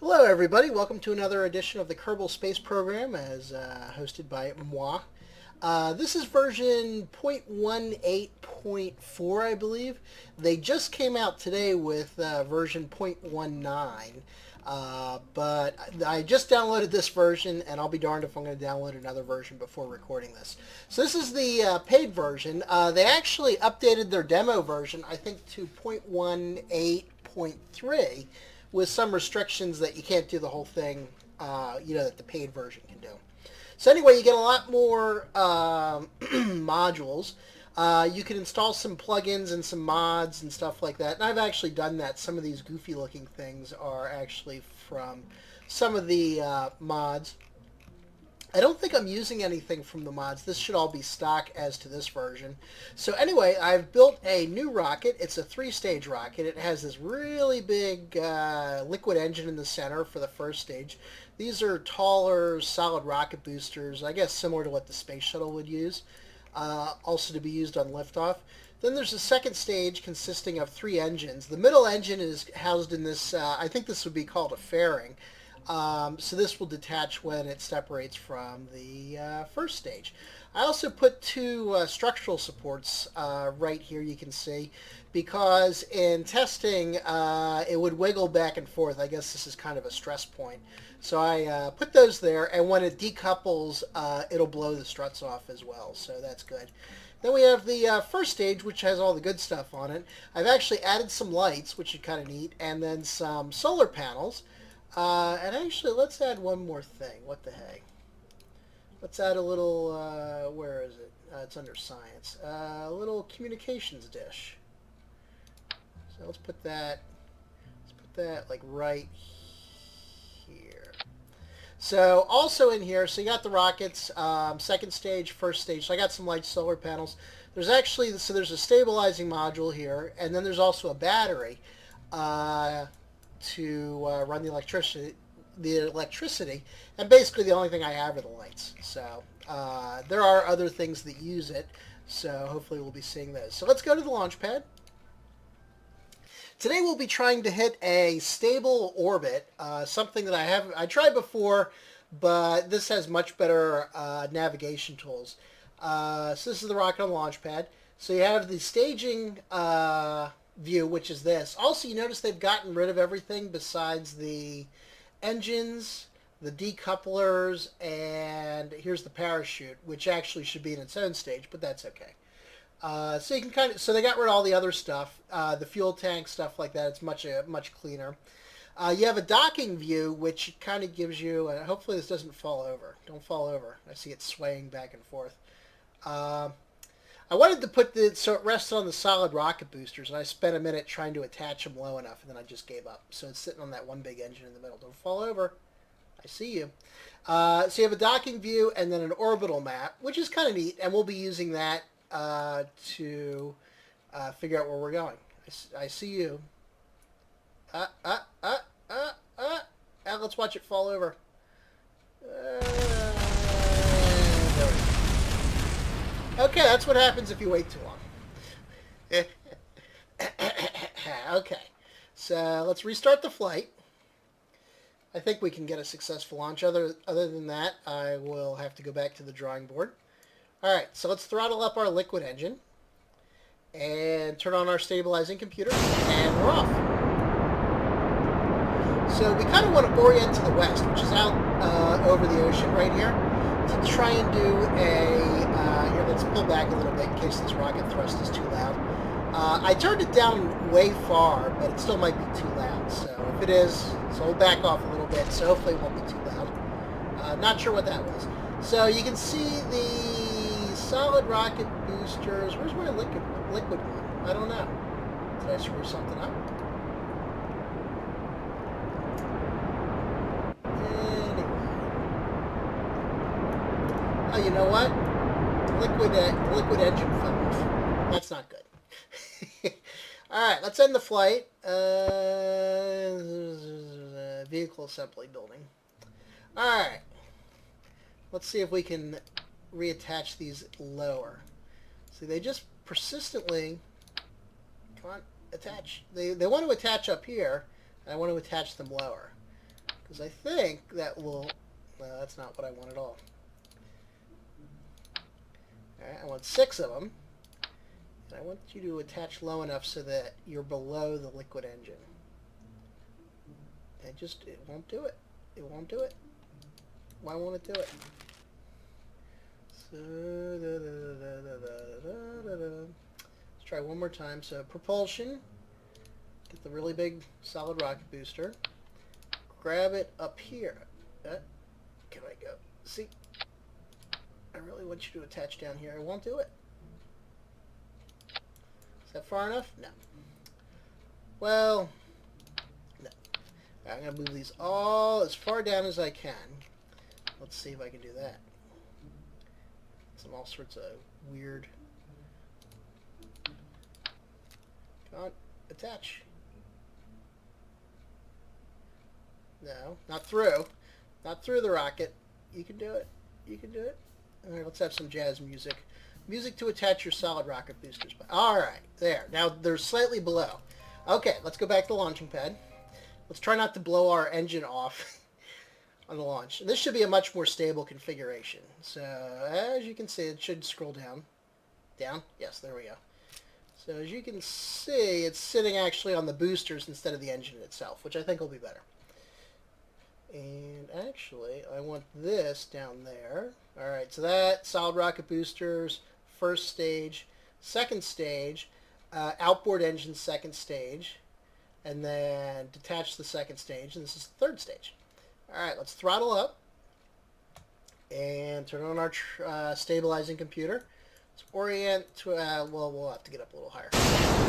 Hello, everybody. Welcome to another edition of the Kerbal Space Program, as hosted by moi. This is version 0.18.4, I believe. They just came out today with version 0.19, but I just downloaded this version, and I'll be darned if I'm going to download another version before recording this. So this is the paid version. They actually updated their demo version, I think, to 0.18.3, with some restrictions that you can't do the whole thing, that the paid version can do. So anyway, you get a lot more modules. You can install some plugins and some mods and stuff like that. And I've actually done that. Some of these goofy looking things are actually from some of the mods. I don't think I'm using anything from the mods. This should all be stock as to this version. So anyway, I've built a new rocket. It's a 3-stage rocket. It has this really big liquid engine in the center for the first stage. These are taller, solid rocket boosters, I guess similar to what the space shuttle would use, also to be used on liftoff. Then there's a second stage consisting of 3 engines. The middle engine is housed in this, I think this would be called a fairing. So this will detach when it separates from the first stage. I also put 2 structural supports right here, you can see, because in testing it would wiggle back and forth. I guess this is kind of a stress point. So I put those there, and when it decouples, it'll blow the struts off as well, so that's good. Then we have the first stage, which has all the good stuff on it. I've actually added some lights, which is kind of neat, and then some solar panels. And actually, let's add one more thing. What the heck? Let's add a little, where is it? It's under science. A little communications dish. So let's put that like right here. So also in here, so you got the rockets, second stage, first stage. So I got some light solar panels. There's actually, so there's a stabilizing module here, and then there's also a battery. To run the electricity, and basically the only thing I have are the lights. So there are other things that use it, so hopefully we'll be seeing those. So let's go to the launch pad. Today we'll be trying to hit a stable orbit, something that I tried before, but this has much better navigation tools. So this is the rocket on the launch pad. So you have the staging view, which is this. Also, you notice they've gotten rid of everything besides the engines, the decouplers, and here's the parachute, which actually should be in its own stage, but that's okay. So you can so they got rid of all the other stuff, the fuel tank, stuff like that. It's much cleaner. You have a docking view, which kind of gives you, hopefully this doesn't fall over. Don't fall over. I see it swaying back and forth. I wanted to put so it rests on the solid rocket boosters, and I spent a minute trying to attach them low enough, and then I just gave up. So it's sitting on that one big engine in the middle. Don't fall over. I see you. So you have a docking view and then an orbital map, which is kind of neat, and we'll be using that to figure out where we're going. I see you. Let's watch it fall over. Okay, that's what happens if you wait too long. Okay, so let's restart the flight. I think we can get a successful launch. Other than that, I will have to go back to the drawing board. Alright, so let's throttle up our liquid engine and turn on our stabilizing computer, and we're off. So we kind of want to orient to the west, which is out over the ocean right here, to try and do a, here, let's pull back a little bit in case this rocket thrust is too loud. I turned it down way far, but it still might be too loud. So if it is, so we'll back off a little bit, so hopefully it won't be too loud. Not sure what that was. So you can see the solid rocket boosters. Where's my liquid one? I don't know. Did I screw something up? Oh, you know what? Liquid engine fell off. That's not good. All right, let's end the flight. Vehicle assembly building. All right. Let's see if we can reattach these lower. See, they just persistently, come on, attach. They want to attach up here, and I want to attach them lower. Because I think that will... No, that's not what I want at all. Alright, I want 6 of them. And I want you to attach low enough so that you're below the liquid engine. And it won't do it. It won't do it. Why won't it do it? So, let's try one more time. So, propulsion. Get the really big solid rocket booster. Grab it up here. Can I go? See? I really want you to attach down here. I won't do it. Is that far enough? No. Well, no. I'm going to move these all as far down as I can. Let's see if I can do that. Some all sorts of weird... Come on, attach. No, not through. Not through the rocket. You can do it. You can do it. Alright, let's have some jazz music. Music to attach your solid rocket boosters. Alright, there. Now they're slightly below. Okay, let's go back to the launching pad. Let's try not to blow our engine off on the launch. And this should be a much more stable configuration. So, as you can see, it should scroll down. Down? Yes, there we go. So, as you can see, it's sitting actually on the boosters instead of the engine itself, which I think will be better. And actually, I want this down there. Alright, so that, solid rocket boosters, first stage, second stage, outboard engine, second stage, and then detach the second stage, and this is the third stage. Alright, let's throttle up, and turn on our stabilizing computer. Let's orient to, well, we'll have to get up a little higher.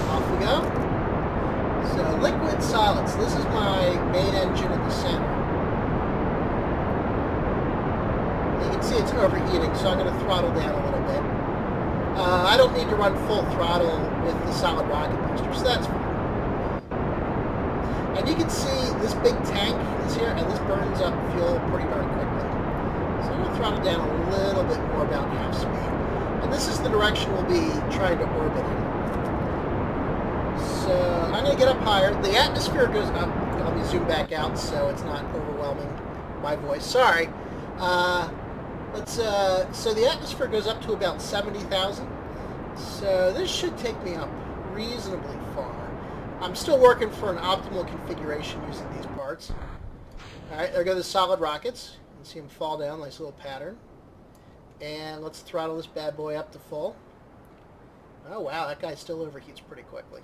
Off we go. So, liquid solids. This is my main engine in the center. You can see it's overheating, so I'm going to throttle down a little bit. I don't need to run full throttle with the solid rocket booster, so that's fine. And you can see this big tank is here, and this burns up fuel pretty darn quickly. So I'm going to throttle down a little bit more, about half speed. And this is the direction we'll be trying to orbit in. So I'm going to get up higher. The atmosphere goes up. Let me zoom back out so it's not overwhelming my voice. Sorry. So the atmosphere goes up to about 70,000. So this should take me up reasonably far. I'm still working for an optimal configuration using these parts. Alright, there go the solid rockets. You can see them fall down, nice little pattern. And let's throttle this bad boy up to full. Oh wow, that guy still overheats pretty quickly.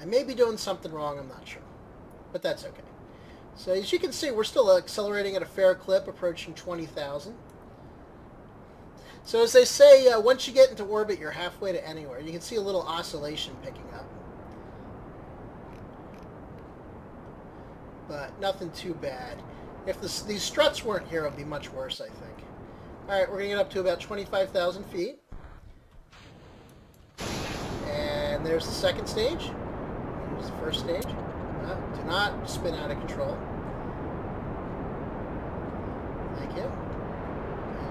I may be doing something wrong, I'm not sure. But that's okay. So as you can see, we're still accelerating at a fair clip, approaching 20,000. So as they say, once you get into orbit, you're halfway to anywhere. You can see a little oscillation picking up. But nothing too bad. If these struts weren't here, it would be much worse, I think. Alright, we're going to get up to about 25,000 feet. And there's the second stage. Here's the first stage. Do not spin out of control. Thank you.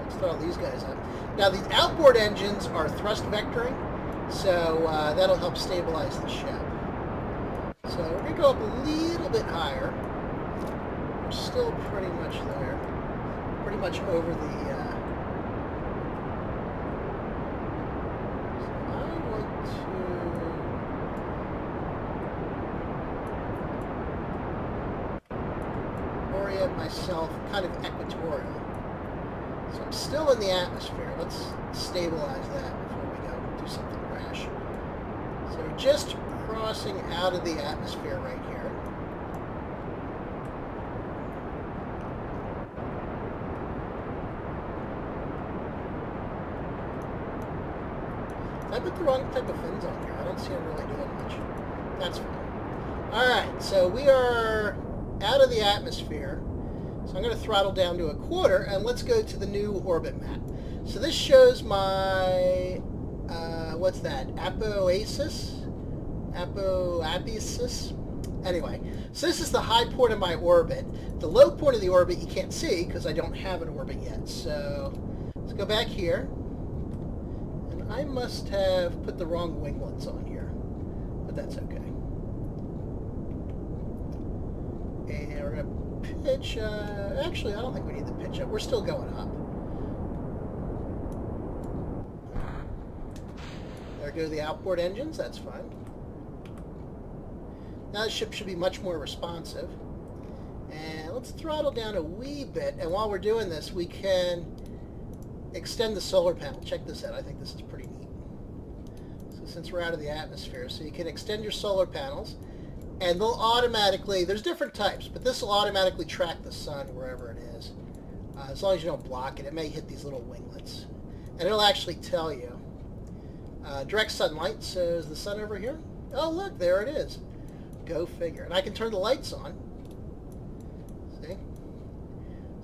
Let's throw these guys up. Now, these outboard engines are thrust vectoring, so that'll help stabilize the ship. So we're going to go up a little bit higher. We're still pretty much there. Pretty much over the... So I want to orient myself kind of equatorial. So I'm still in the atmosphere. Let's stabilize that before we go do something rash. So we're just crossing out of the atmosphere right here. I put the wrong type of fins on here. I don't see it really doing much. That's fine. Alright, so we are out of the atmosphere. So I'm going to throttle down to a quarter, and let's go to the new orbit map. So this shows my, what's that, apoapsis? Anyway, so this is the high point of my orbit. The low point of the orbit you can't see because I don't have an orbit yet. So let's go back here. And I must have put the wrong winglets on here, but that's okay. And we're going to pitch, actually I don't think we need the pitch up. We're still going up. There go the outboard engines, that's fine. Now the ship should be much more responsive. And let's throttle down a wee bit, and while we're doing this we can extend the solar panel. Check this out, I think this is pretty neat. So since we're out of the atmosphere, so you can extend your solar panels, and they'll automatically, there's different types, but this will automatically track the sun wherever it is. As long as you don't block it. It may hit these little winglets. And it'll actually tell you. Direct sunlight, so is the sun over here? Oh look, there it is. Go figure. And I can turn the lights on. See?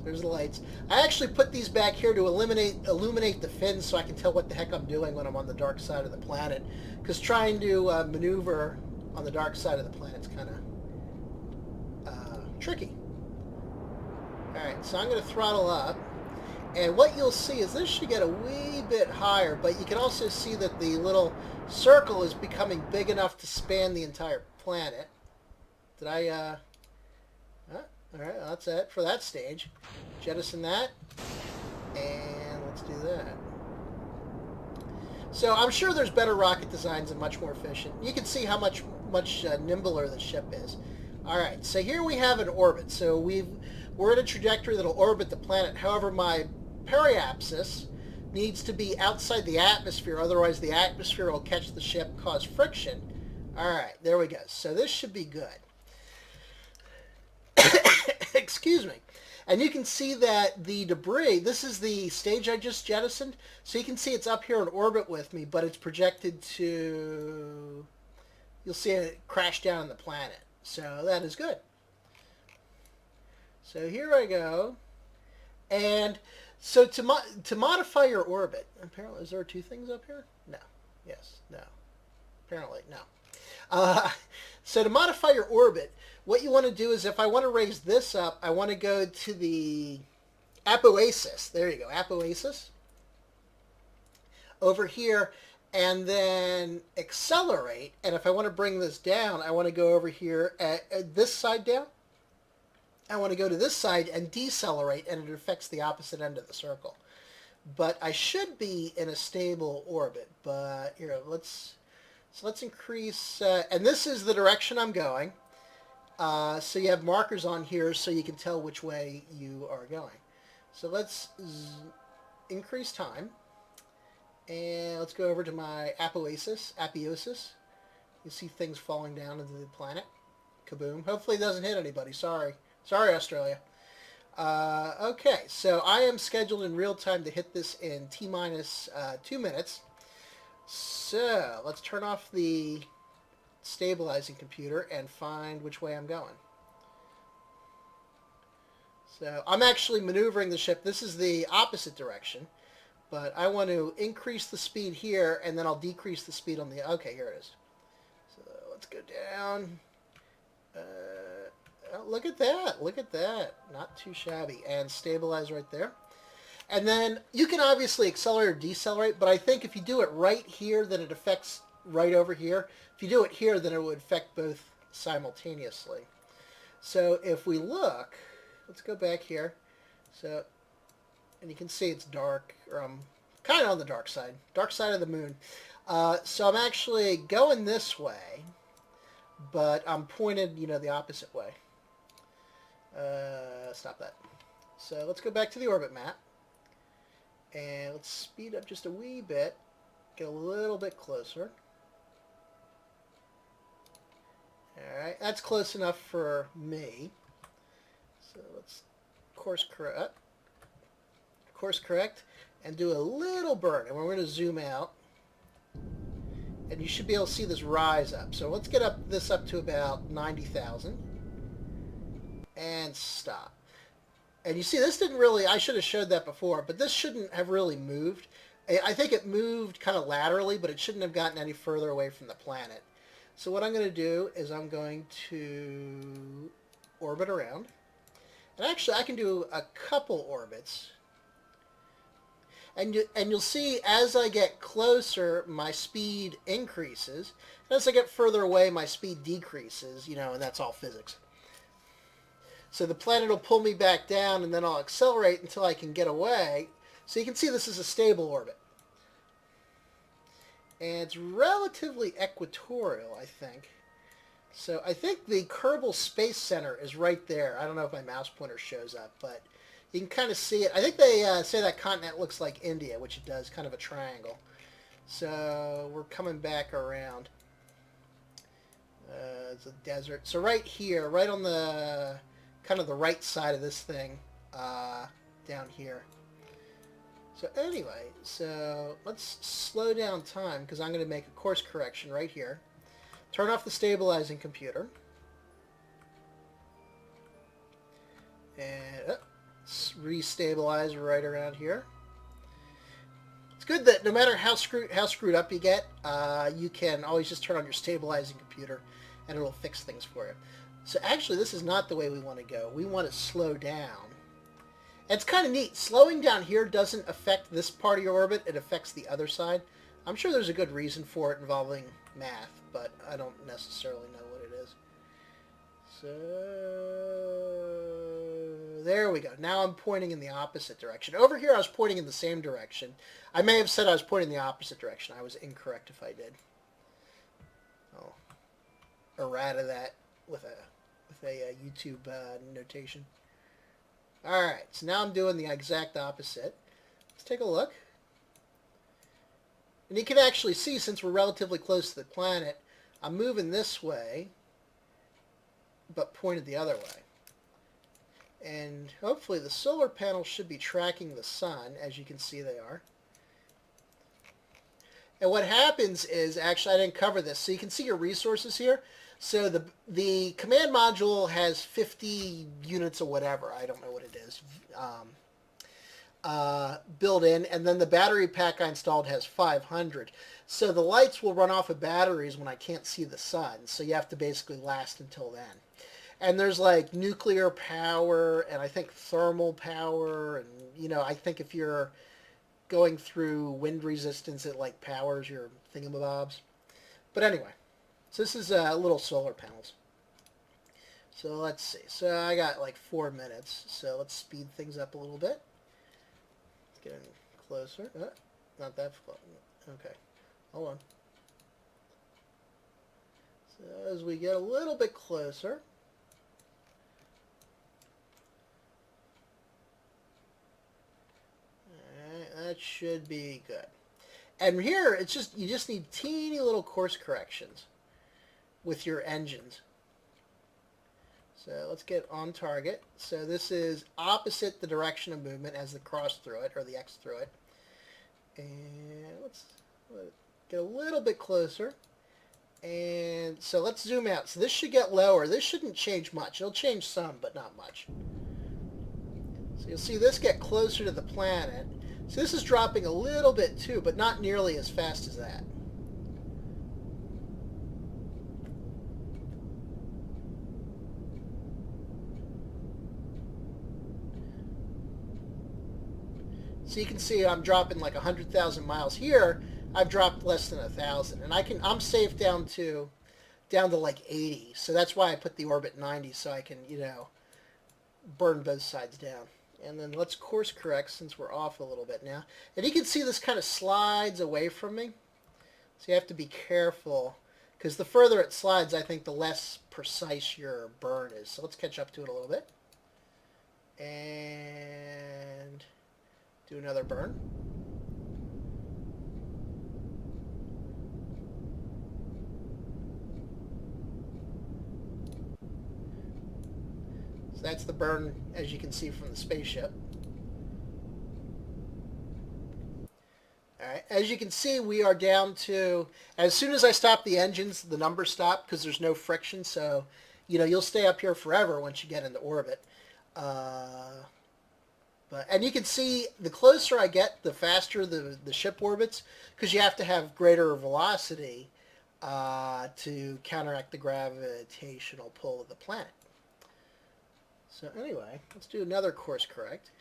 There's the lights. I actually put these back here to illuminate the fins so I can tell what the heck I'm doing when I'm on the dark side of the planet. Because trying to maneuver on the dark side of the planet is kind of tricky. Alright, so I'm going to throttle up. And what you'll see is this should get a wee bit higher, but you can also see that the little circle is becoming big enough to span the entire planet. Did I, alright, that's it for that stage. Jettison that, and let's do that. So I'm sure there's better rocket designs and much more efficient. You can see how much nimbler the ship is. Alright, so here we have an orbit. So we're in a trajectory that'll orbit the planet. However, my periapsis needs to be outside the atmosphere, otherwise the atmosphere will catch the ship, cause friction. Alright, there we go. So this should be good. Excuse me. And you can see that the debris, this is the stage I just jettisoned, so you can see it's up here in orbit with me, but it's projected to, you'll see it crash down on the planet. So that is good. So here I go. And so to modify your orbit, apparently, is there two things up here? No. Yes. No. Apparently, no. So to modify your orbit, what you want to do is if I want to raise this up, I want to go to the apoasis. There you go, apoasis. Over here, and then accelerate. And if I want to bring this down, I want to go over here at this side down. I want to go to this side and decelerate, and it affects the opposite end of the circle. But I should be in a stable orbit. But here, let's increase, and this is the direction I'm going. So you have markers on here so you can tell which way you are going. So let's increase time. And let's go over to my apoasis. You see things falling down into the planet. Kaboom. Hopefully it doesn't hit anybody. Sorry. Sorry, Australia. Okay, so I am scheduled in real time to hit this in T-minus 2 minutes. So let's turn off the stabilizing computer and find which way I'm going. So I'm actually maneuvering the ship. This is the opposite direction, but I want to increase the speed here, and then I'll decrease the speed on the... Okay, here it is. So let's go down. Oh, look at that. Look at that. Not too shabby. And stabilize right there. And then you can obviously accelerate or decelerate, but I think if you do it right here, then it affects right over here. If you do it here, then it would affect both simultaneously. So if we look, let's go back here. So, and you can see it's dark, or I'm kind of on the dark side of the moon. So I'm actually going this way, but I'm pointed, the opposite way. Stop that. So let's go back to the orbit map. And let's speed up just a wee bit. Get a little bit closer. Alright, that's close enough for me. So let's course correct and do a little burn. And we're going to zoom out. And you should be able to see this rise up. So let's get this up to about 90,000. And stop. And you see, this didn't really, I should have showed that before, but this shouldn't have really moved. I think it moved kind of laterally, but it shouldn't have gotten any further away from the planet. So what I'm going to do is I'm going to orbit around. And actually, I can do a couple orbits. And you'll see, as I get closer, my speed increases. And as I get further away, my speed decreases, and that's all physics. So the planet will pull me back down, and then I'll accelerate until I can get away. So you can see this is a stable orbit. And it's relatively equatorial, I think. So I think the Kerbal Space Center is right there. I don't know if my mouse pointer shows up, but you can kind of see it. I think they say that continent looks like India, which it does, kind of a triangle. So we're coming back around. It's a desert. So right here, right on the kind of the right side of this thing, down here. So anyway, so let's slow down time because I'm going to make a course correction right here. Turn off the stabilizing computer. And restabilize right around here. It's good that no matter how screwed up you get, you can always just turn on your stabilizing computer and it'll fix things for you. So actually this is not the way we want to go. We want to slow down. And it's kind of neat. Slowing down here doesn't affect this part of your orbit. It affects the other side. I'm sure there's a good reason for it involving math, but I don't necessarily know what it is. So there we go. Now I'm pointing in the opposite direction. Over here I was pointing in the same direction. I may have said I was pointing in the opposite direction. I was incorrect if I did. I'll errata that with a YouTube notation. Alright, so now I'm doing the exact opposite. Let's take a look. And you can actually see, since we're relatively close to the planet, I'm moving this way, but pointed the other way. And hopefully the solar panels should be tracking the sun, as you can see they are. And what happens is, actually I didn't cover this, so you can see your resources here. So the command module has 50 units or whatever, I don't know what it is, built in, and then the battery pack I installed has 500. So the lights will run off of batteries when I can't see the sun, so you have to basically last until then. And there's like nuclear power, and I think thermal power, and you know, I think if you're going through wind resistance, it like powers your thingamabobs. But anyway, so this is little solar panels. So let's see. So I got like 4 minutes. So let's speed things up a little bit. Let's get in closer. Not that close. Okay. Hold on. So as we get a little bit closer. Alright, that should be good. And here, it's just you just need teeny little course corrections with your engines. So let's get on target. So this is opposite the direction of movement as the cross through it, or the X through it. And let's get a little bit closer. And so let's zoom out. So this should get lower. This shouldn't change much. It'll change some, but not much. So you'll see this get closer to the planet. So this is dropping a little bit too, but not nearly as fast as that. So you can see I'm dropping like 100,000 miles here. I've dropped less than 1,000, and I'm safe down to like 80. So that's why I put the orbit 90, so I can, you know, burn both sides down. And then let's course correct since we're off a little bit now. And you can see this kind of slides away from me. So you have to be careful, because the further it slides, I think the less precise your burn is. So let's catch up to it a little bit. And do another burn. So that's the burn, as you can see from the spaceship. Alright, as you can see, we are down to, as soon as I stop the engines, the numbers stop because there's no friction, so, you know, you'll stay up here forever once you get into orbit. And you can see the closer I get, the faster the ship orbits, because you have to have greater velocity to counteract the gravitational pull of the planet. So anyway, let's do another course correct.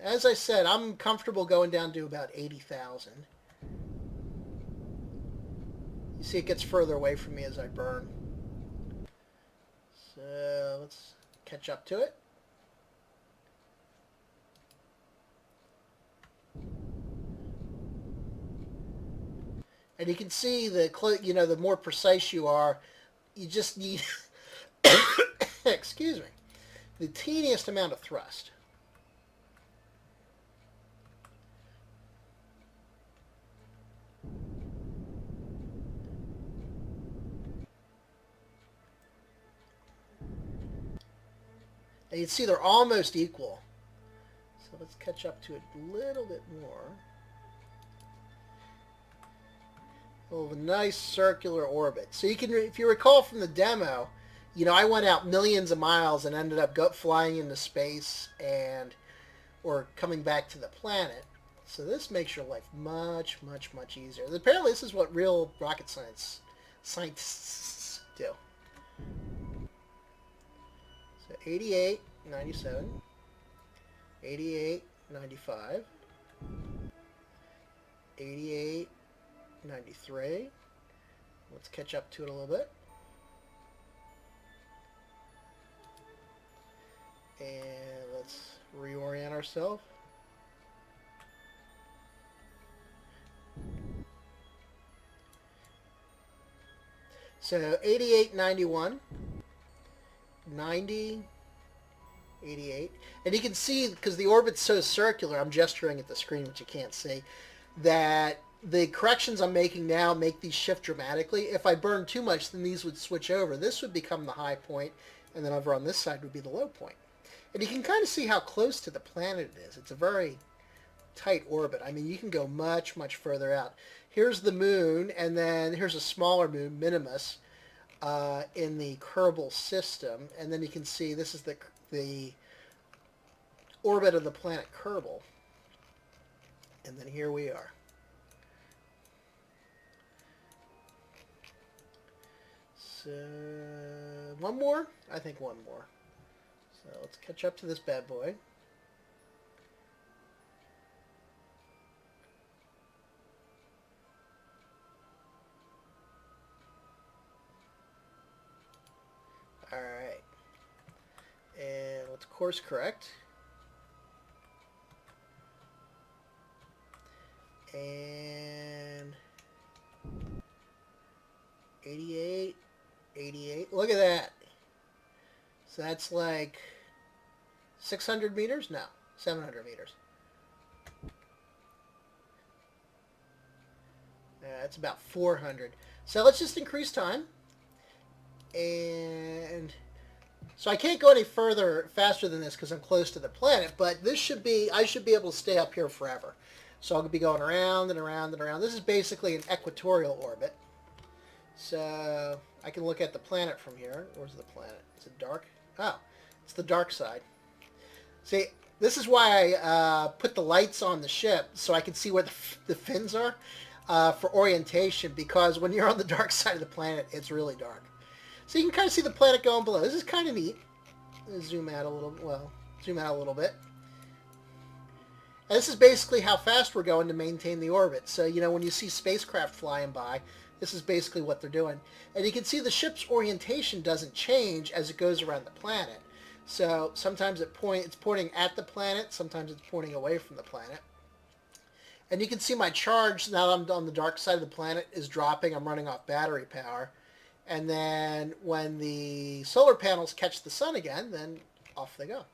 As I said, I'm comfortable going down to about 80,000. You See, it gets further away from me as I burn. So let's catch up to it. And you can see the more precise you are, you just need, excuse me, the teeniest amount of thrust. And you can see they're almost equal. So let's catch up to it a little bit more. A nice circular orbit. So you can, if you recall from the demo, I went out millions of miles and ended up flying into space or coming back to the planet. So this makes your life much, much, much easier. Apparently this is what real rocket scientists do. So 88, 97, 88, 95, 88, 93. Let's catch up to it a little bit. And let's reorient ourselves. So 88, 91, 90, 88. And you can see, because the orbit's so circular, I'm gesturing at the screen, which you can't see, that the corrections I'm making now make these shift dramatically. If I burn too much, then these would switch over. This would become the high point, and then over on this side would be the low point. And you can kind of see how close to the planet it is. It's a very tight orbit. I mean, you can go much, much further out. Here's the moon, and then here's a smaller moon, Minimus, in the Kerbal system. And then you can see this is the orbit of the planet Kerbal. And then here we are. So, one more? I think one more. So let's catch up to this bad boy. Alright. And let's course correct. And 88, 88. Look at that. So that's like 600 meters? No, 700 meters. That's about 400. So let's just increase time. And so I can't go any faster than this because I'm close to the planet, but I should be able to stay up here forever. So I'll be going around and around and around. This is basically an equatorial orbit. So I can look at the planet from here. Where's the planet? Is it dark? Oh, it's the dark side. See, this is why I put the lights on the ship so I can see where the fins are for orientation, because when you're on the dark side of the planet, it's really dark. So you can kind of see the planet going below. This is kind of neat. Zoom out a little bit. And this is basically how fast we're going to maintain the orbit. So, when you see spacecraft flying by, this is basically what they're doing. And you can see the ship's orientation doesn't change as it goes around the planet. So sometimes it's pointing at the planet, sometimes it's pointing away from the planet. And you can see my charge, now that I'm on the dark side of the planet, is dropping. I'm running off battery power. And then when the solar panels catch the sun again, then off they go.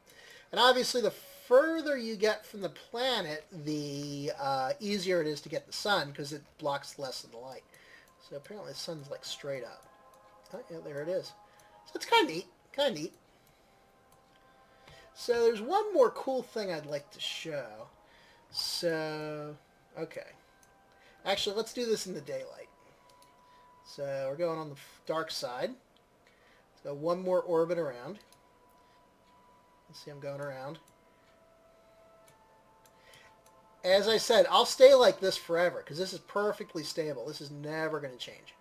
And obviously the further you get from the planet, the easier it is to get the sun because it blocks less of the light. So apparently the sun's like straight up. Oh, yeah, there it is. So it's kind of neat. So there's one more cool thing I'd like to show. So, okay. Actually, let's do this in the daylight. So we're going on the dark side. Let's go one more orbit around. Let's see, I'm going around. As I said, I'll stay like this forever because this is perfectly stable. This is never going to change.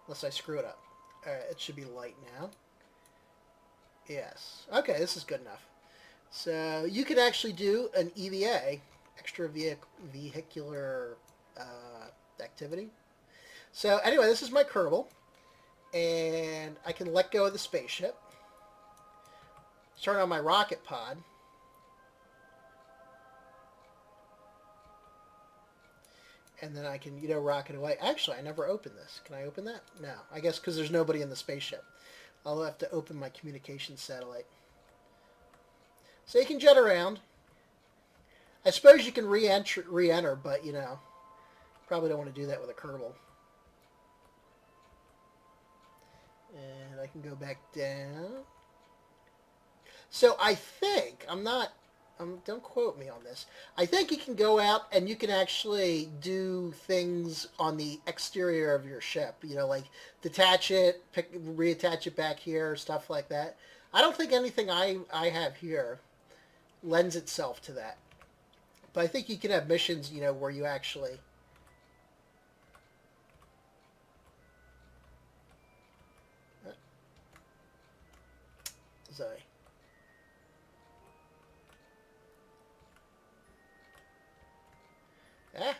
Unless I screw it up. Alright, it should be light now. Yes. Okay, this is good enough. So you could actually do an EVA, extra vehicular activity. So anyway, this is my Kerbal, and I can let go of the spaceship. Turn on my rocket pod. And then I can, rocket away. Actually, I never opened this. Can I open that? No. I guess because there's nobody in the spaceship. I'll have to open my communications satellite. So you can jet around. I suppose you can re-enter, but, probably don't want to do that with a Kerbal. And I can go back down. So I think, don't quote me on this. I think you can go out and you can actually do things on the exterior of your ship. Like detach it, reattach it back here, stuff like that. I don't think anything I have here lends itself to that. But I think you can have missions, where you actually... Zoe. Ah.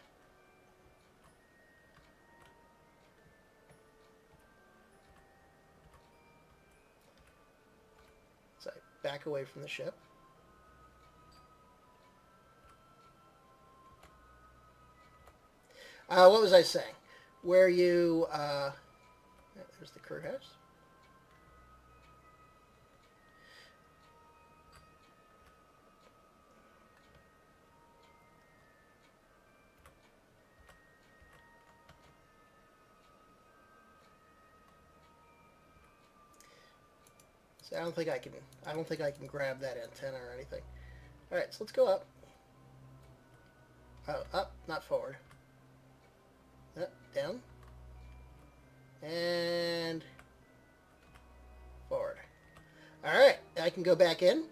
So I back away from the ship. What was I saying? Where you... there's the crew house. So I don't think I can grab that antenna or anything. All right, so let's go up. Oh, up, not forward. Up, down. And forward. All right, I can go back in.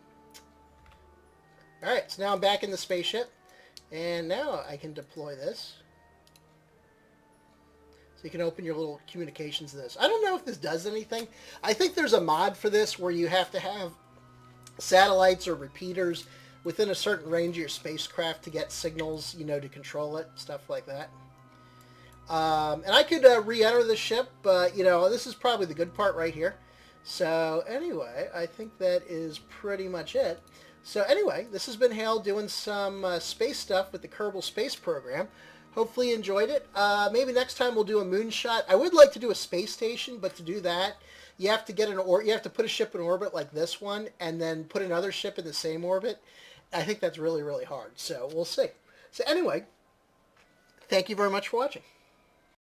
All right, so now I'm back in the spaceship. And now I can deploy this. So you can open your little communications to this. I don't know if this does anything. I think there's a mod for this where you have to have satellites or repeaters within a certain range of your spacecraft to get signals, to control it, stuff like that. And I could re-enter the ship, but, this is probably the good part right here. So, anyway, I think that is pretty much it. So, anyway, this has been Hale doing some space stuff with the Kerbal Space Program. Hopefully you enjoyed it. Maybe next time we'll do a moonshot. I would like to do a space station, but to do that, you have to you have to put a ship in orbit like this one, and then put another ship in the same orbit. I think that's really, really hard. So, we'll see. So, anyway, thank you very much for watching.